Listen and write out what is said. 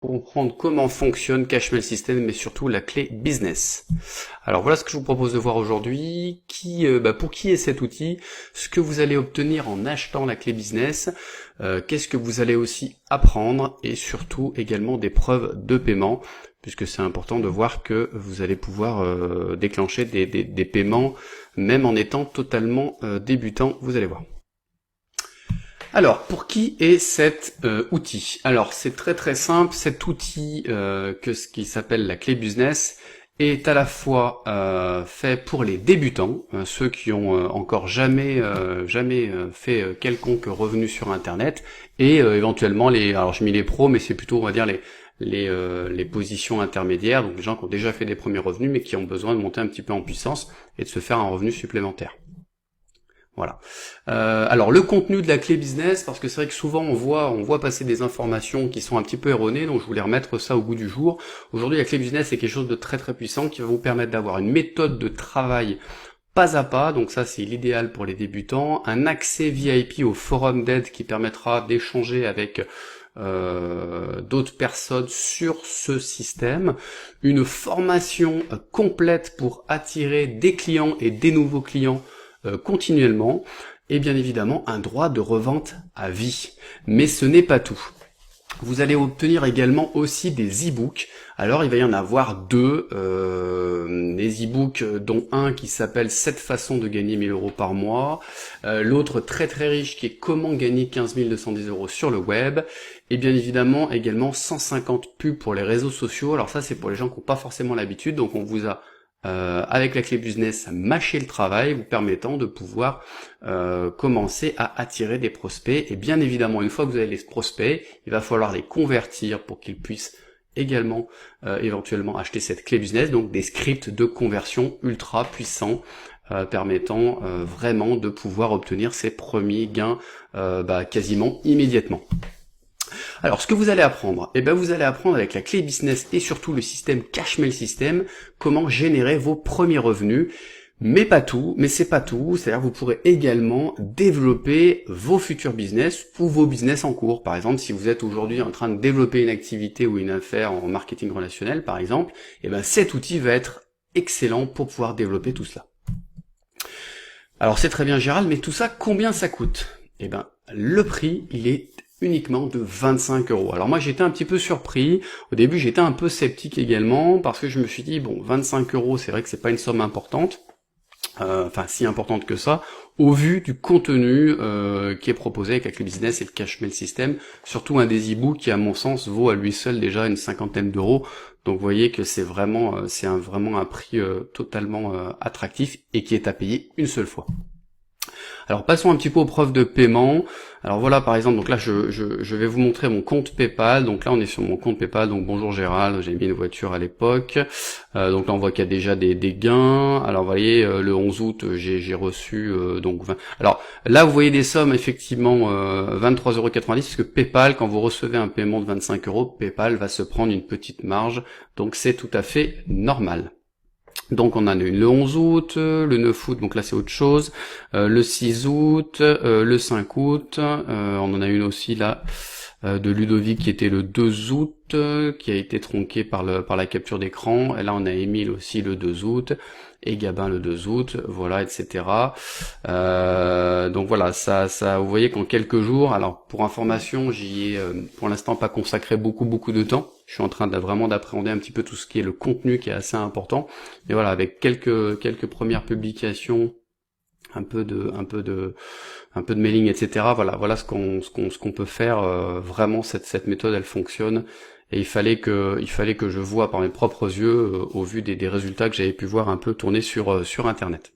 Comprendre comment fonctionne Cashmail System, mais surtout la clé business. Alors voilà ce que je vous propose de voir aujourd'hui. Pour qui est cet outil, ce que vous allez obtenir en achetant la clé business, qu'est-ce que vous allez aussi apprendre, et surtout également des preuves de paiement, puisque c'est important de voir que vous allez pouvoir déclencher des paiements même en étant totalement débutant, vous allez voir. Alors, pour qui est cet outil? Alors, c'est très très simple. Cet outil, ce qui s'appelle la clé business, est à la fois fait pour les débutants, ceux qui ont encore jamais fait quelconque revenu sur Internet, et éventuellement alors je mets les pros, mais c'est plutôt, on va dire, les positions intermédiaires, donc les gens qui ont déjà fait des premiers revenus, mais qui ont besoin de monter un petit peu en puissance et de se faire un revenu supplémentaire. Voilà. Alors le contenu de la clé business, parce que c'est vrai que souvent on voit passer des informations qui sont un petit peu erronées, donc je voulais remettre ça au goût du jour. Aujourd'hui, la clé business c'est quelque chose de très très puissant qui va vous permettre d'avoir une méthode de travail pas à pas, donc ça c'est l'idéal pour les débutants, un accès VIP au forum d'aide qui permettra d'échanger avec d'autres personnes sur ce système, une formation complète pour attirer des clients et des nouveaux clients continuellement, et bien évidemment un droit de revente à vie. Mais ce n'est pas tout. Vous allez obtenir également aussi des e-books. Alors il va y en avoir deux, des e-books dont un qui s'appelle 7 façons de gagner 1000 euros par mois, l'autre très très riche qui est comment gagner 15 210 euros sur le web, et bien évidemment également 150 pubs pour les réseaux sociaux. Alors ça c'est pour les gens qui n'ont pas forcément l'habitude, donc on vous a avec la clé business mâcher le travail, vous permettant de pouvoir commencer à attirer des prospects. Et bien évidemment, une fois que vous avez les prospects, il va falloir les convertir pour qu'ils puissent également éventuellement acheter cette clé business, donc des scripts de conversion ultra puissants permettant vraiment de pouvoir obtenir ces premiers gains quasiment immédiatement. Alors, ce que vous allez apprendre, vous allez apprendre avec la clé business et surtout le système Cashmail System, comment générer vos premiers revenus. Mais pas tout, mais c'est pas tout, c'est-à-dire que vous pourrez également développer vos futurs business ou vos business en cours. Par exemple, si vous êtes aujourd'hui en train de développer une activité ou une affaire en marketing relationnel, par exemple, cet outil va être excellent pour pouvoir développer tout cela. Alors, c'est très bien Gérald, mais tout ça, combien ça coûte? Le prix, il est uniquement de 25 euros. Alors moi j'étais un petit peu surpris, au début j'étais un peu sceptique également, parce que je me suis dit, bon 25 euros c'est vrai que c'est pas une somme importante, si importante que ça, au vu du contenu qui est proposé avec la clé business et le Cashmail System, surtout un des e-books qui à mon sens vaut à lui seul déjà une cinquantaine d'euros, donc vous voyez que c'est vraiment un prix totalement attractif et qui est à payer une seule fois. Alors passons un petit peu aux preuves de paiement. Alors voilà par exemple, donc là je vais vous montrer mon compte PayPal. Donc là on est sur mon compte PayPal, donc bonjour Gérald, j'ai mis une voiture à l'époque. Donc là on voit qu'il y a déjà des gains. Alors vous voyez le 11 août j'ai reçu donc 20. Alors là vous voyez des sommes effectivement 23,90 €, parce que PayPal, quand vous recevez un paiement de 25 euros, PayPal va se prendre une petite marge. Donc c'est tout à fait normal. Donc on en a eu le 11 août, le 9 août, donc là c'est autre chose, le 6 août, le 5 août, on en a une aussi là de Ludovic qui était le 2 août, qui a été tronqué par la capture d'écran, et là on a Émile aussi le 2 août, et Gabin le 2 août, voilà, etc. Donc voilà, ça, vous voyez qu'en quelques jours, alors pour information, j'y ai pour l'instant pas consacré beaucoup de temps. Je suis en train vraiment d'appréhender un petit peu tout ce qui est le contenu qui est assez important. Mais voilà, avec quelques premières publications, un peu de mailing, etc. Voilà ce qu'on peut faire. Vraiment cette méthode elle fonctionne. Et il fallait que je voie par mes propres yeux au vu des résultats que j'avais pu voir un peu tourner sur internet.